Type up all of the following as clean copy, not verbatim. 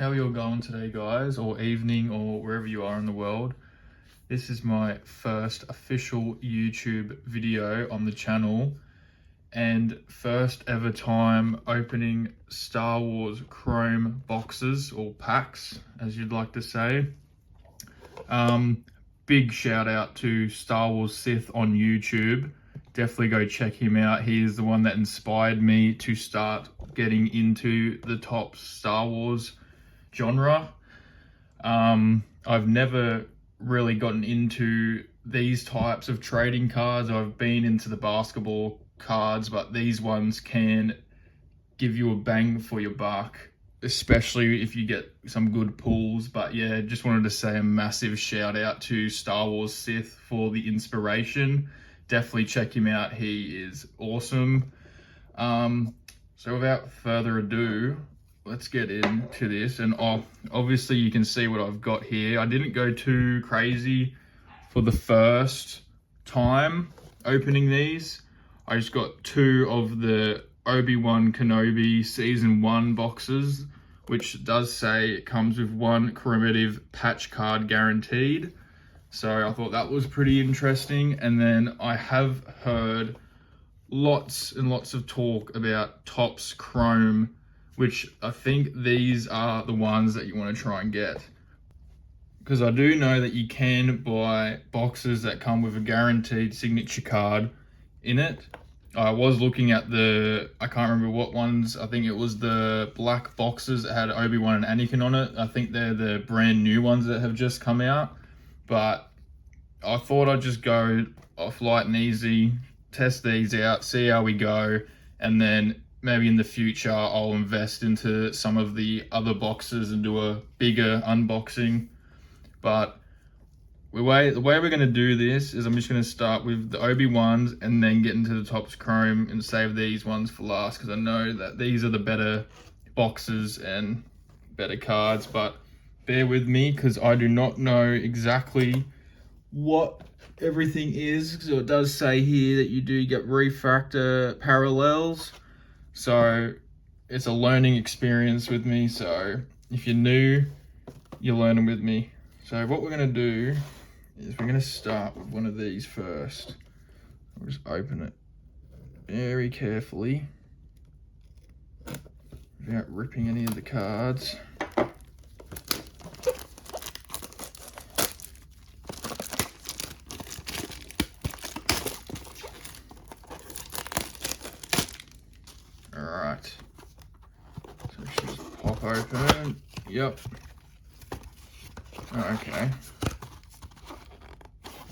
How are you all going today, guys, or evening, or wherever you are in the world? This is my first official YouTube video on the channel and first ever time opening Star Wars Chrome boxes, or packs, as you'd like to say. Big shout out to Star Wars Sith on YouTube. Definitely go check him out. He is the one that inspired me to start getting into the top Star Wars genre. I've never really gotten into these types of trading cards. I've been into the basketball cards, but these ones can give you a bang for your buck, especially if you get some good pulls. But yeah, just wanted to say a massive shout out to Star Wars Sith for the inspiration. Definitely check him out. He is awesome. So without further ado, let's get into this. And obviously you can see what I've got here. I didn't go too crazy for the first time opening these. I just got two of the Obi-Wan Kenobi Season 1 boxes, which does say it comes with one commemorative patch card guaranteed. So I thought that was pretty interesting. And then I have heard lots and lots of talk about Topps Chrome, which I think these are the ones that you want to try and get. Because I do know that you can buy boxes that come with a guaranteed signature card in it. I was looking at I can't remember what ones, I think it was the black boxes that had Obi-Wan and Anakin on it. I think they're the brand new ones that have just come out. But I thought I'd just go off light and easy, test these out, see how we go, and then maybe in the future I'll invest into some of the other boxes and do a bigger unboxing. But the way we're going to do this is I'm just going to start with the Obi-Wans and then get into the Topps Chrome and save these ones for last, because I know that these are the better boxes and better cards. But bear with me because I do not know exactly what everything is. So it does say here that you do get refractor parallels. So it's a learning experience with me. So if you're new, you're learning with me. So what we're going to do is we're going to start with one of these first. I'll just open it very carefully without ripping any of the cards. Alright. So let's just pop open. Yep. Oh, okay.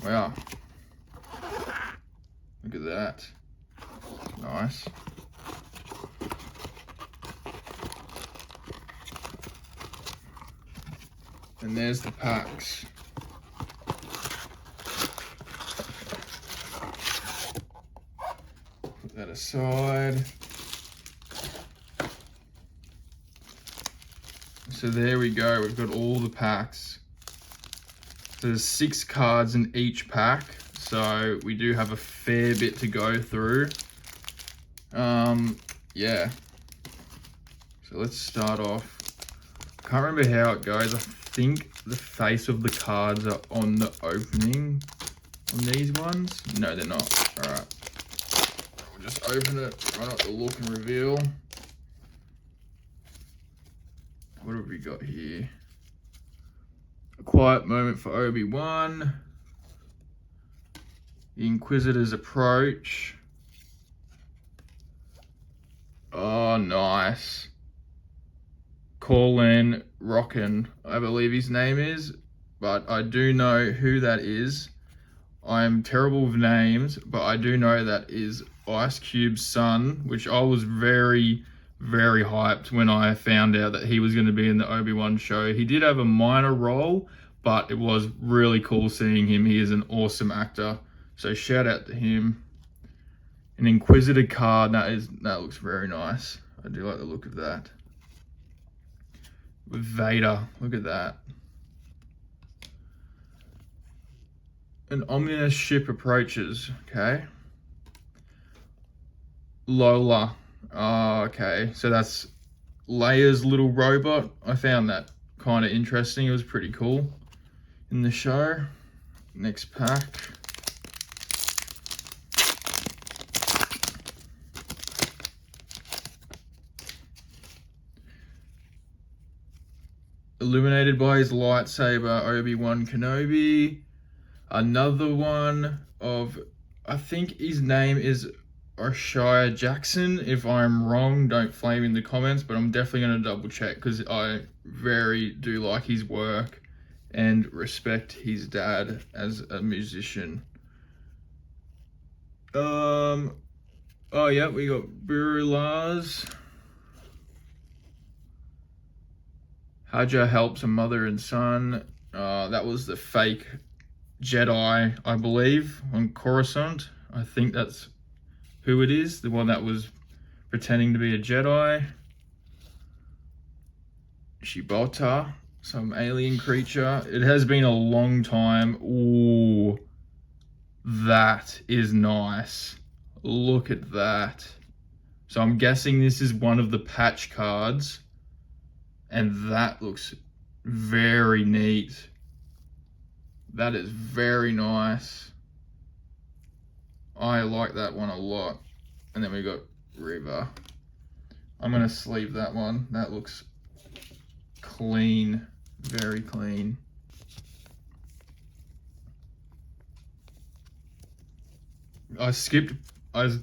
Wow. Look at that. Nice. And there's the packs. Put that aside. So there we go, we've got all the packs. There's 6 cards in each pack, so we do have a fair bit to go through. Yeah. So let's start off. I can't remember how it goes. I think the face of the cards are on the opening on these ones. No, they're not. All right. We'll just open it, try not to look and reveal. What have we got here? A quiet moment for Obi-Wan. The Inquisitor's approach. Oh, nice. Corlin Rockin, I believe his name is, but I do know who that is. I'm terrible with names, but I do know that is Ice Cube's son, which I was very, very hyped when I found out that he was going to be in the Obi-Wan show. He did have a minor role, but it was really cool seeing him. He is an awesome actor, so shout out to him. An Inquisitor card, that looks very nice. I do like the look of that. With Vader, look at that. An ominous ship approaches, okay. Lola, oh, okay, so that's Leia's little robot. I found that kind of interesting. It was pretty cool in the show. Next pack. Illuminated by his lightsaber, Obi-Wan Kenobi. Another one of, I think his name is Oshia Jackson. If I'm wrong, don't flame in the comments, but I'm definitely going to double check because I very do like his work and respect his dad as a musician. Oh yeah, we got Burulaz. Haja helps a mother and son. That was the fake Jedi, I believe, on Coruscant. I think that's who it is, the one that was pretending to be a Jedi. Shibota, some alien creature. It has been a long time. Ooh, that is nice. Look at that. So I'm guessing this is one of the patch cards, and that looks very neat. That is very nice. I like that one a lot. And then we got River. I'm going to sleeve that one. That looks clean. Very clean. I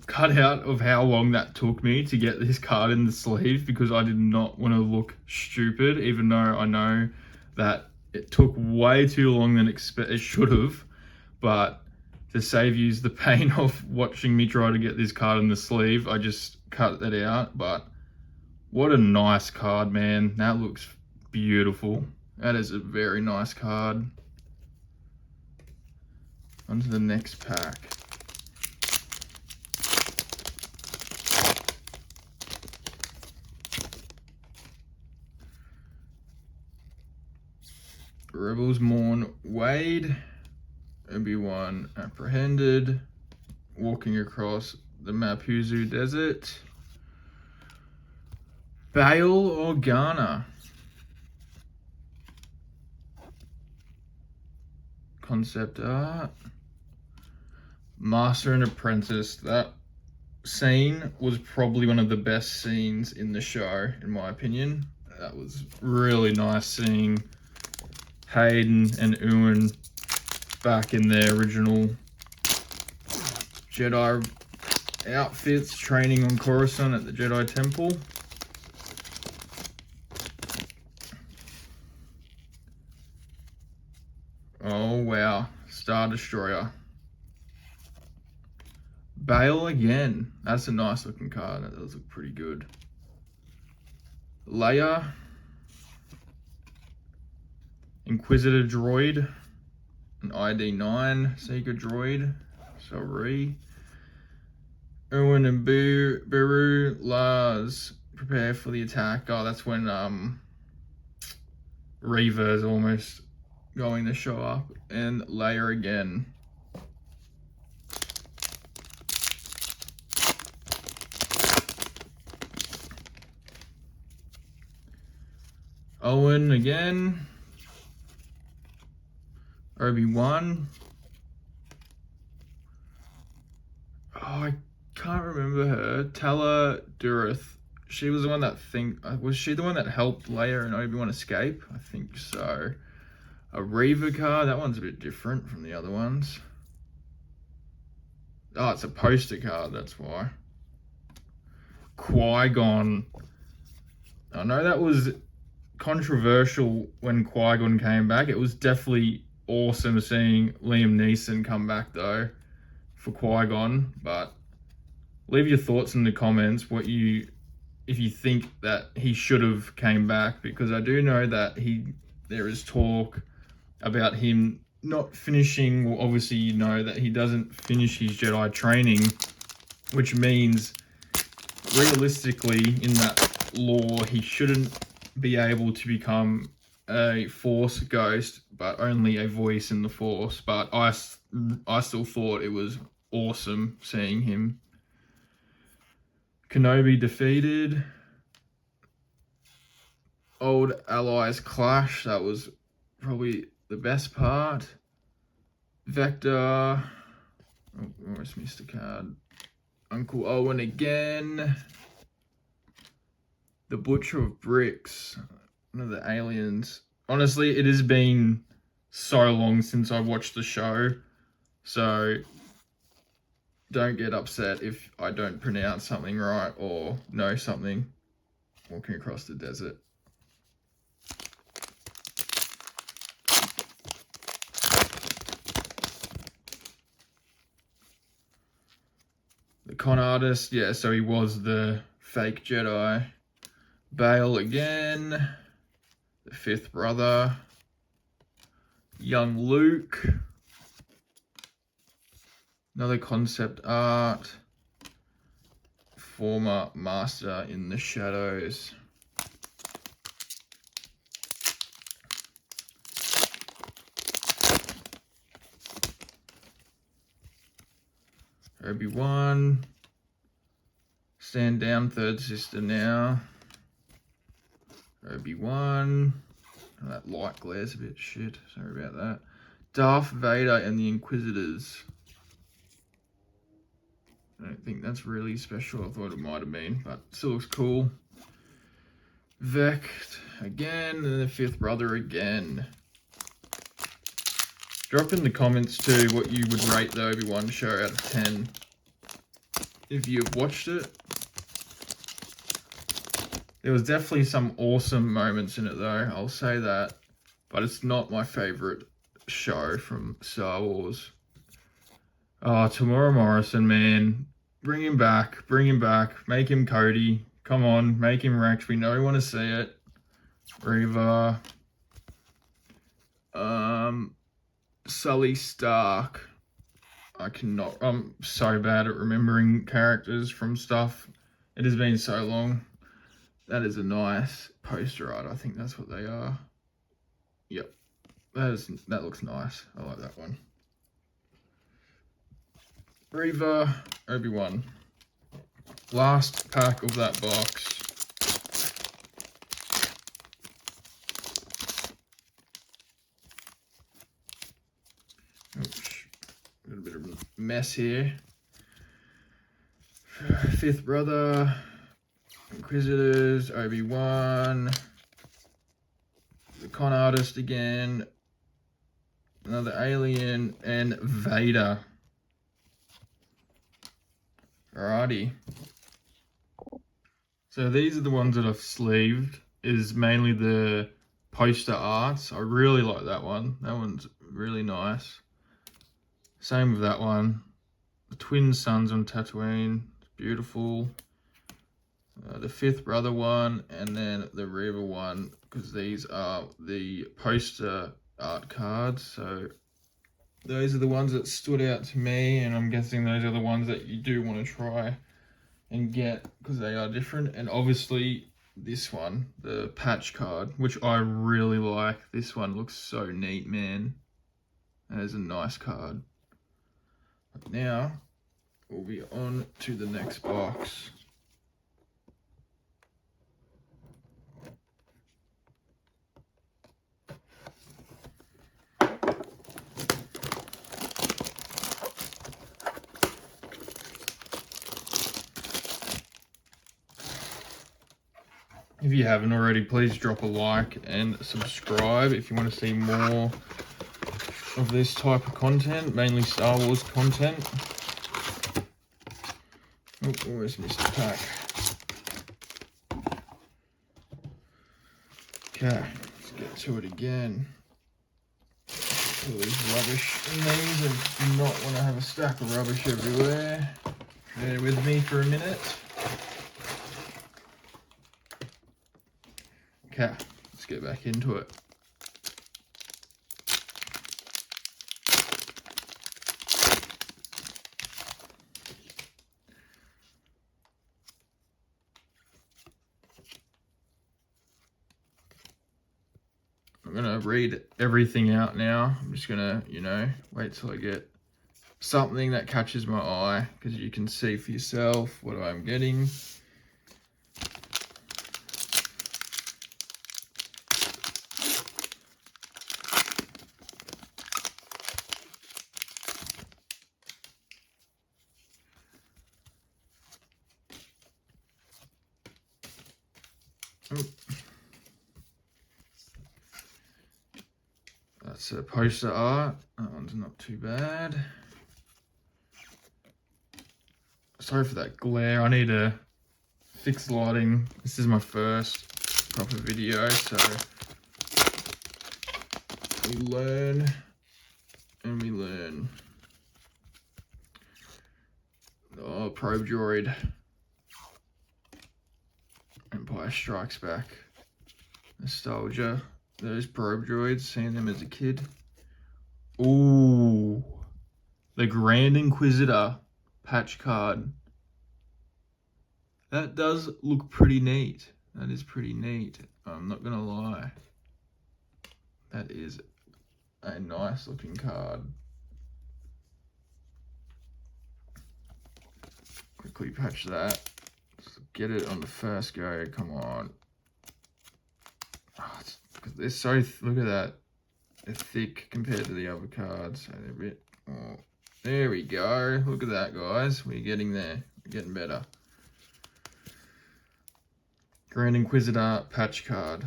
cut out of how long that took me to get this card in the sleeve because I did not want to look stupid, even though I know that it took way too long than it should have. But to save you the pain of watching me try to get this card in the sleeve, I just cut that out. But what a nice card, man. That looks beautiful. That is a very nice card. On to the next pack. Rebels mourn Wade. Obi-Wan apprehended. Walking across the Mapuzu desert. Bail Organa. Concept art. Master and Apprentice. That scene was probably one of the best scenes in the show, in my opinion. That was really nice seeing Hayden and Ewan back in their original Jedi outfits, training on Coruscant at the Jedi Temple. Oh wow, Star Destroyer. Bail again. That's a nice looking card. That does look pretty good. Leia. Inquisitor droid. An ID9 Seeker droid. Sorry. Owen and Beru Lars prepare for the attack. Oh, that's when Reva is almost going to show up. And Leia again. Owen again. Obi-Wan. Oh, I can't remember her. Tala Durith. She was the one that was she the one that helped Leia and Obi-Wan escape? I think so. A Reva card. That one's a bit different from the other ones. Oh, it's a poster card. That's why. Qui-Gon. I know that was controversial when Qui-Gon came back. It was definitely awesome seeing Liam Neeson come back though for Qui-Gon, but leave your thoughts in the comments if you think that he should have came back, because I do know that there is talk about him not finishing. Well, obviously you know that he doesn't finish his Jedi training, which means realistically in that lore he shouldn't be able to become a Force ghost, but only a voice in the Force. But I still thought it was awesome seeing him. Kenobi defeated. old allies clash. That was probably the best part. Vector. Oh, almost missed a card. Uncle Owen again. The Butcher of Bricks. One of the aliens. Honestly, it has been so long since I watched the show. So don't get upset if I don't pronounce something right or know something walking across the desert. The con artist, yeah, so he was the fake Jedi. Bale again. The fifth brother. Young Luke. Another concept art. Former master in the shadows. Obi-Wan. Stand down, third sister now. Obi-Wan. Oh, that light glare's a bit shit. Sorry about that. Darth Vader and the Inquisitors. I don't think that's really special. I thought it might have been, but still looks cool. Vect again, and the fifth brother again. Drop in the comments too what you would rate the Obi-Wan show out of 10. If you've watched it. There was definitely some awesome moments in it though, I'll say that. But it's not my favourite show from Star Wars. Oh, Tamora Morrison, man. Bring him back. Make him Cody. Come on, make him Rex. We know we want to see it. Reva. Sully Stark. I'm so bad at remembering characters from stuff. It has been so long. That is a nice poster art. I think that's what they are. Yep. That looks nice. I like that one. Reva, Obi-Wan. Last pack of that box. Oops. Got a bit of a mess here. Fifth brother. Inquisitors, Obi-Wan, the con artist again, another alien, and Vader. Alrighty. So these are the ones that I've sleeved, is mainly the poster arts. I really like that one. That one's really nice. Same with that one. The twin sons on Tatooine, it's beautiful. The fifth brother one, and then the Reva one, because these are the poster art cards. So those are the ones that stood out to me, and I'm guessing those are the ones that you do want to try and get because they are different. And obviously this one, the patch card, which I really like. This one looks so neat, man. That is a nice card. But now we'll be on to the next box. If you haven't already, please drop a like and subscribe if you want to see more of this type of content, mainly Star Wars content. Oh, almost missed a pack. Okay, let's get to it again. All these rubbish in these. I do not want to have a stack of rubbish everywhere. Bear with me for a minute. Okay, let's get back into it. I'm gonna read everything out now. I'm just gonna, wait till I get something that catches my eye, because you can see for yourself what I'm getting. That's a poster art. That one's not too bad. Sorry for that glare. I need to fix lighting. This is my first proper video, so we learn and we learn. Oh, Probe Droid. Empire Strikes Back. Nostalgia. Those Probe Droids, seeing them as a kid. Ooh. The Grand Inquisitor patch card. That does look pretty neat. That is pretty neat. I'm not gonna lie. That is a nice looking card. Quickly patch that. Let's get it on the first go. Come on. Oh, they're so, look at that. They're thick compared to the other cards. So they're a bit, oh, there we go. Look at that, guys. We're getting there. We're getting better. Grand Inquisitor patch card.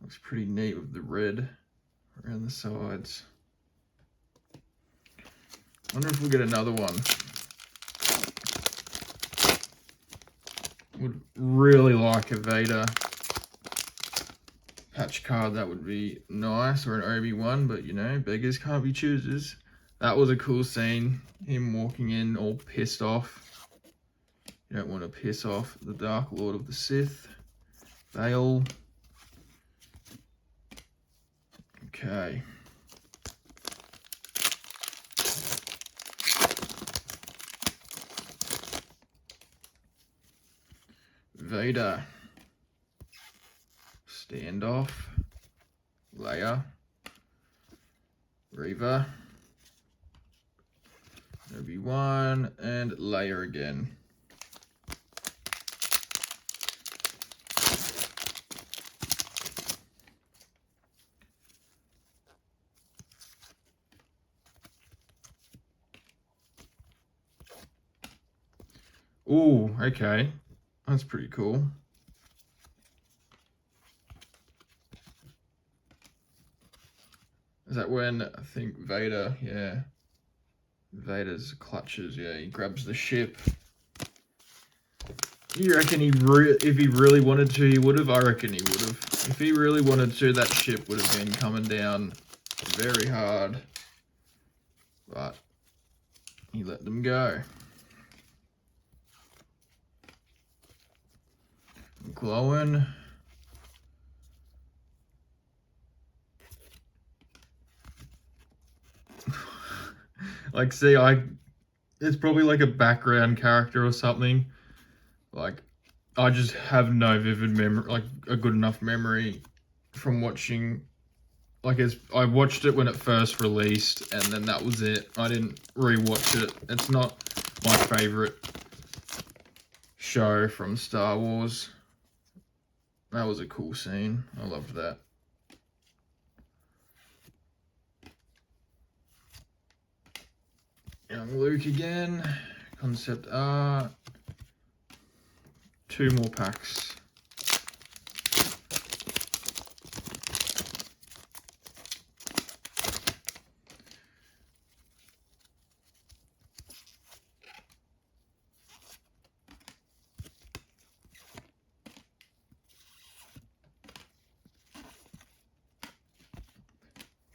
Looks pretty neat with the red around the sides. Wonder if we'll get another one. Would really like a Vader patch card. That would be nice, or an Obi-Wan, but you know, beggars can't be choosers. That was a cool scene. Him walking in all pissed off. You don't want to piss off the Dark Lord of the Sith. Veil. Okay. Vader. Standoff. Leia. Reva. Obi-Wan. And Leia again. Ooh, okay. That's pretty cool. Is that when, I think Vader, yeah. Vader's clutches, yeah, he grabs the ship. You reckon if he really wanted to, he would have? I reckon he would have. If he really wanted to, that ship would have been coming down very hard. But he let them go. Glowing. Like, see, it's probably like a background character or something. Like, I just have no vivid memory, like a good enough memory from watching. Like, I watched it when it first released, and then that was it. I didn't rewatch it. It's not my favorite show from Star Wars. That was a cool scene. I loved that. Young Luke again. Concept art. 2 more packs.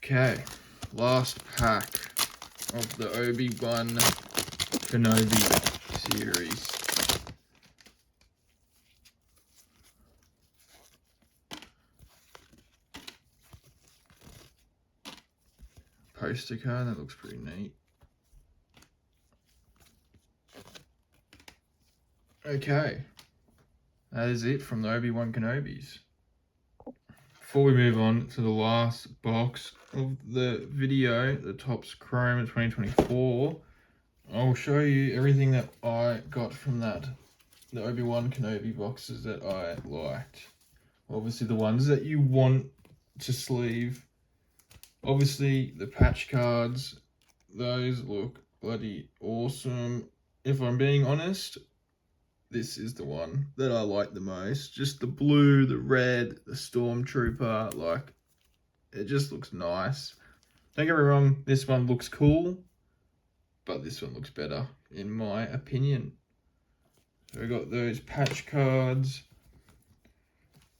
Okay, last pack of the Obi-Wan Kenobi series. Poster card, that looks pretty neat. Okay, that is it from the Obi-Wan Kenobis. Before we move on to the last box of the video, the Topps Chrome 2024, I'll show you everything that I got from that. The Obi-Wan Kenobi boxes that I liked. Obviously the ones that you want to sleeve. Obviously the patch cards, those look bloody awesome. If I'm being honest, this is the one that I like the most. Just the blue, the red, the Stormtrooper, like, it just looks nice. Don't get me wrong, this one looks cool, but this one looks better, in my opinion. So we got those patch cards,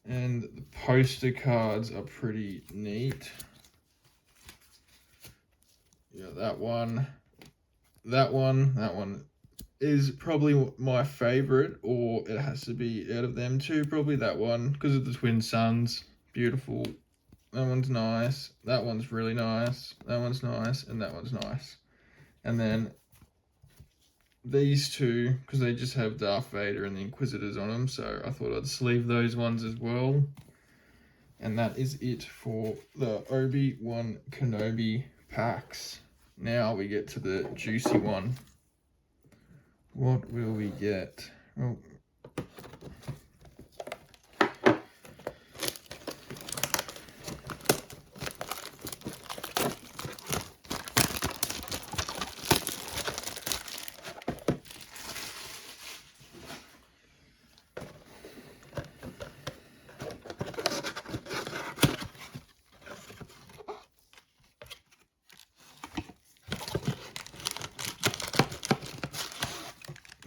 and the poster cards are pretty neat. Yeah, that one is probably my favorite, or it has to be out of them two, probably that one, because of the twin suns. Beautiful. That one's nice. That one's really nice. That one's nice, and that one's nice. And then these two, because they just have Darth Vader and the Inquisitors on them, so I thought I'd sleeve those ones as well. And that is it for the Obi-Wan Kenobi packs. Now we get to the juicy one. What will we get? Oh.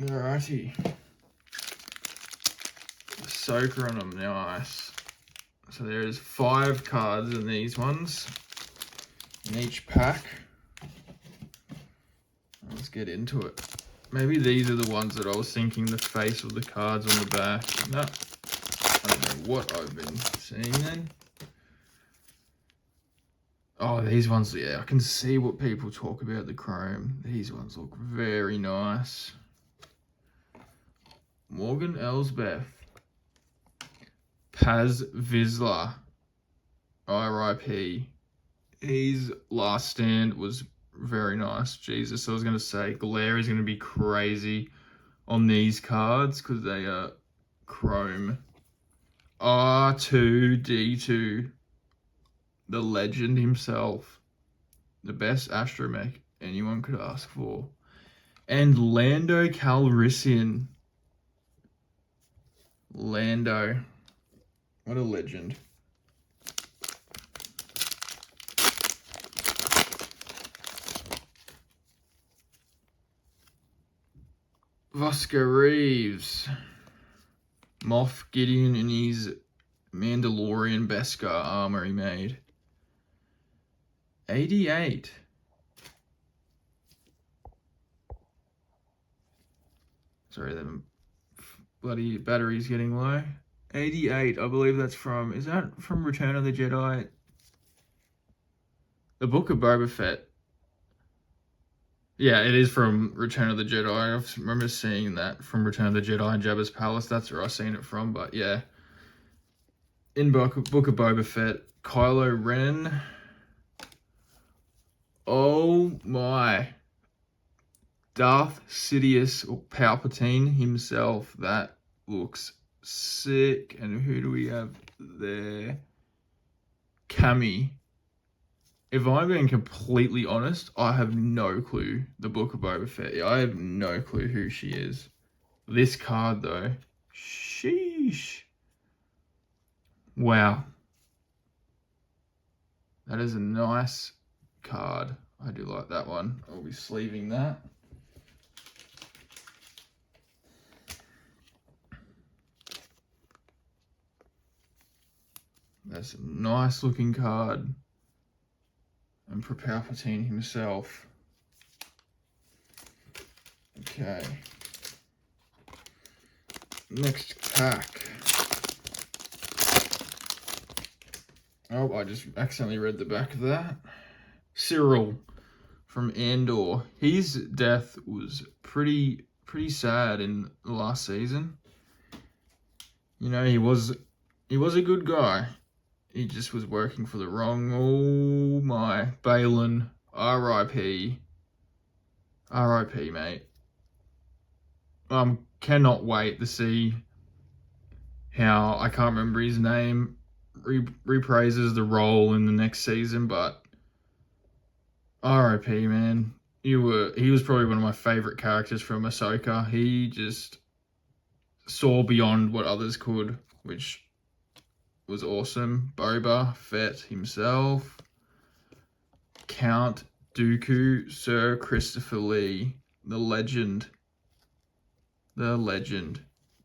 Alrighty. Soaker on them, nice. So there is 5 cards in these ones, in each pack. Let's get into it. Maybe these are the ones that I was thinking, the face of the cards on the back. No, I don't know what I've been seeing then. Oh, these ones, yeah, I can see what people talk about the chrome. These ones look very nice. Morgan Elsbeth. Paz Vizsla. R.I.P. His last stand was very nice. Jesus, I was going to say, glare is going to be crazy on these cards because they are chrome. R2-D2. The legend himself. The best astromech anyone could ask for. And Lando Calrissian. Lando. What a legend. Oscar Reeves. Moff Gideon in his Mandalorian Beskar armor he made. 88. Sorry, the bloody battery's getting low. 88, I believe that's from, is that from Return of the Jedi? The Book of Boba Fett. Yeah, it is from Return of the Jedi. I remember seeing that from Return of the Jedi and Jabba's Palace. That's where I've seen it from, but yeah. In Book of Boba Fett, Kylo Ren. Oh my. Darth Sidious, or Palpatine himself. That looks sick. And who do we have there? Cammy. If I'm being completely honest, I have no clue. The Book of Boba Fett. I have no clue who she is. This card, though. Sheesh. Wow. That is a nice card. I do like that one. I'll be sleeving that. That's a nice looking card. And for Palpatine himself. Okay. Next pack. Oh, I just accidentally read the back of that. Cyril from Andor. His death was pretty sad in the last season. You know, he was a good guy. He just was working for the wrong. Oh my, Balin, R.I.P. R.I.P. mate. Cannot wait to see how, I can't remember his name, repraises the role in the next season, but R.I.P. man. He was probably one of my favorite characters from Ahsoka. He just saw beyond what others could, which was awesome. Boba Fett himself. Count Dooku, Sir Christopher Lee, the legend. The legend.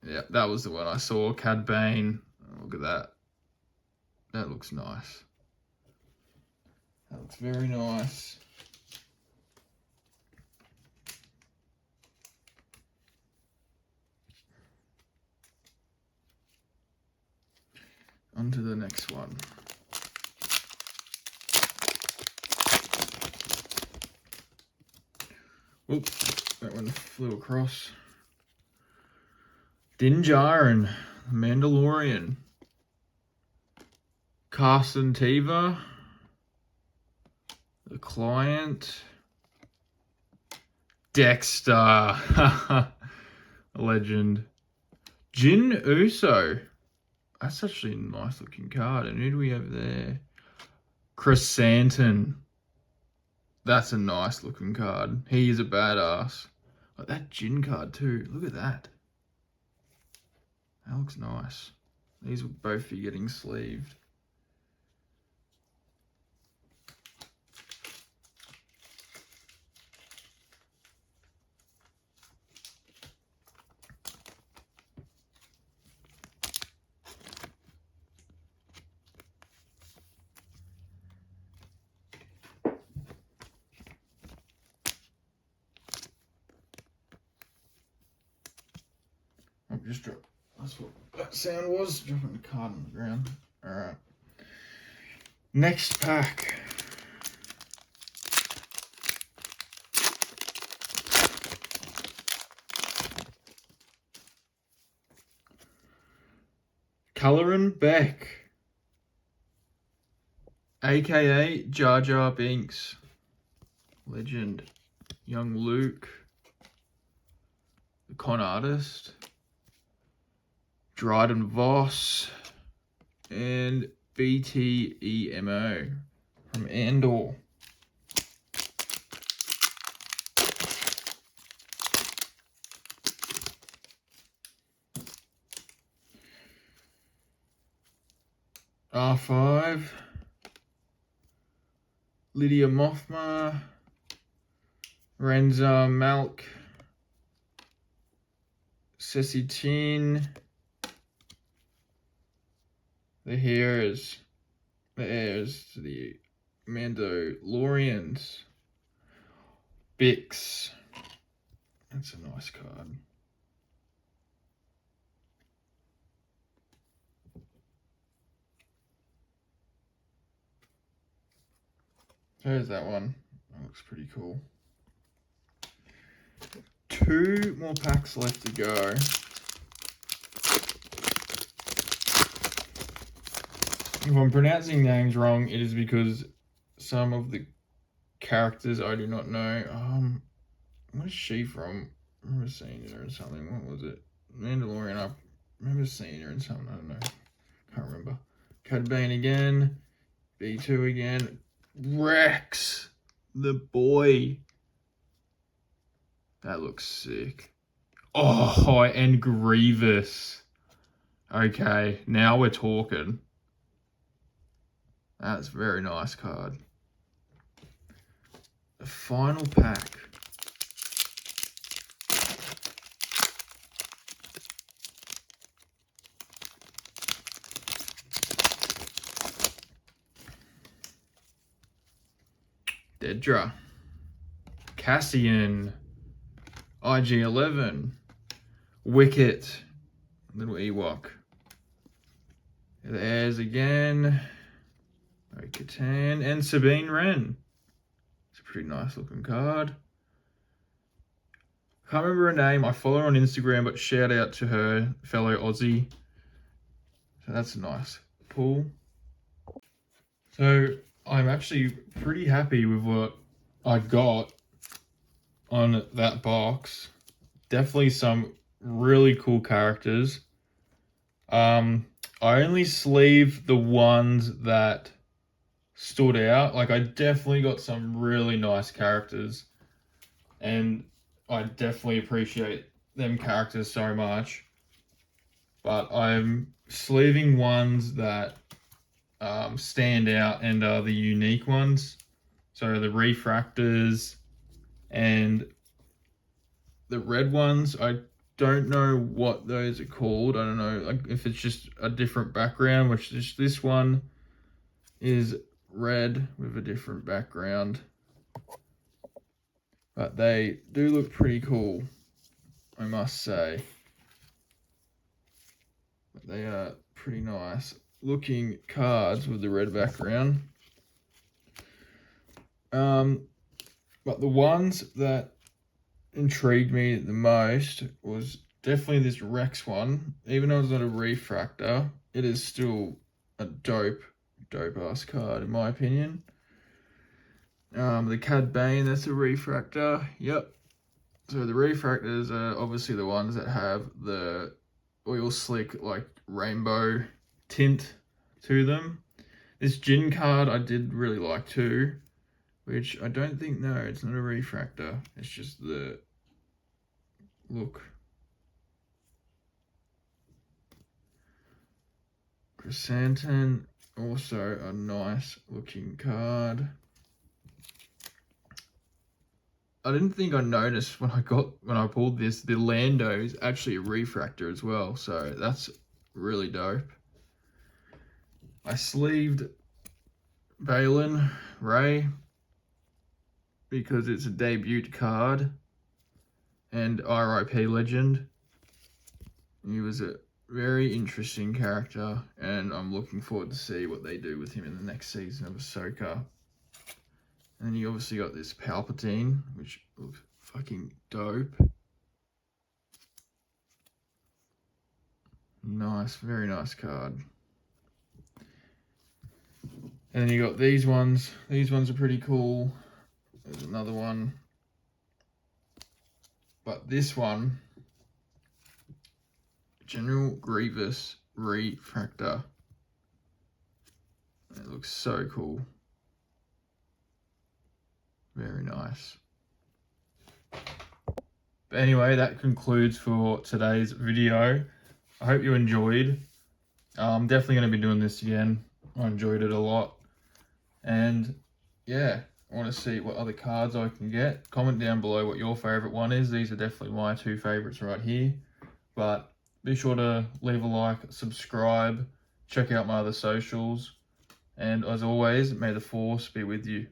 Yeah, that was the one I saw. Cad Bane. Oh, look at that. That looks nice. That looks very nice. On to the next one. Oops, that one flew across. Din Djarin, Mandalorian. Carson Teva, The Client. Dexter, a legend. Jin Uso. That's actually a nice looking card. And who do we have there? Chrysanthemum. That's a nice looking card. He is a badass. Like that Jin card too. Look at that. That looks nice. These will both be getting sleeved. Just drop. That's what that sound was. Dropping the card on the ground. Alright. Next pack. Colorin Beck. AKA Jar Jar Binks. Legend. Young Luke. The Con Artist. Dryden Voss, and BTEMO from Andor. R5, Lydia Mothma, Renza Malk, Ceci Chin, the heirs to the Mandalorians. Bix. That's a nice card. There's that one. That looks pretty cool. 2 more packs left to go. If I'm pronouncing names wrong, it is because some of the characters I do not know. What is she from? I remember seeing her in something. What was it? Mandalorian. I remember seeing her in something. I don't know. Can't remember. Cad Bane again. B2 again. Rex, the boy. That looks sick. Oh, and Grievous. Okay, now we're talking. That's a very nice card. The final pack. Dedra. Cassian. IG-11. Wicket. Little Ewok. The heirs again. Katan and Sabine Wren. It's a pretty nice looking card. Can't remember her name. I follow her on Instagram, but shout out to her, fellow Aussie. So that's a nice pull. So I'm actually pretty happy with what I got on that box. Definitely some really cool characters. I only sleeved the ones that stood out. Like, I definitely got some really nice characters, and I definitely appreciate them characters so much. But I'm sleeving ones that stand out and are the unique ones. So the refractors and the red ones, I don't know what those are called. I don't know, like if it's just a different background, which is this one is red with a different background. But they do look pretty cool, I must say. But they are pretty nice looking cards with the red background. But the ones that intrigued me the most was definitely this Rex one. Even though it's not a refractor, it is still a dope ass card in my opinion. The Cad Bane, that's a refractor. Yep. So the refractors are obviously the ones that have the oil slick like rainbow tint to them. This Jin card I did really like too, which I don't think, no, it's not a refractor. It's just the look. Chrysanthemum, also a nice looking card. I didn't think I noticed when I pulled this, the Lando is actually a refractor as well, so that's really dope. I sleeved Balin Ray because it's a debut card and RIP legend. He was a very interesting character, and I'm looking forward to see what they do with him in the next season of Ahsoka. And you obviously got this Palpatine, which looks fucking dope. Nice, very nice card. And then you got these ones. These ones are pretty cool. There's another one. But this one, General Grievous Refractor. It looks so cool. Very nice. But anyway, that concludes for today's video. I hope you enjoyed. I'm definitely going to be doing this again. I enjoyed it a lot. And yeah, I want to see what other cards I can get. Comment down below what your favorite one is. These are definitely my two favorites right here. But be sure to leave a like, subscribe, check out my other socials. And as always, may the force be with you.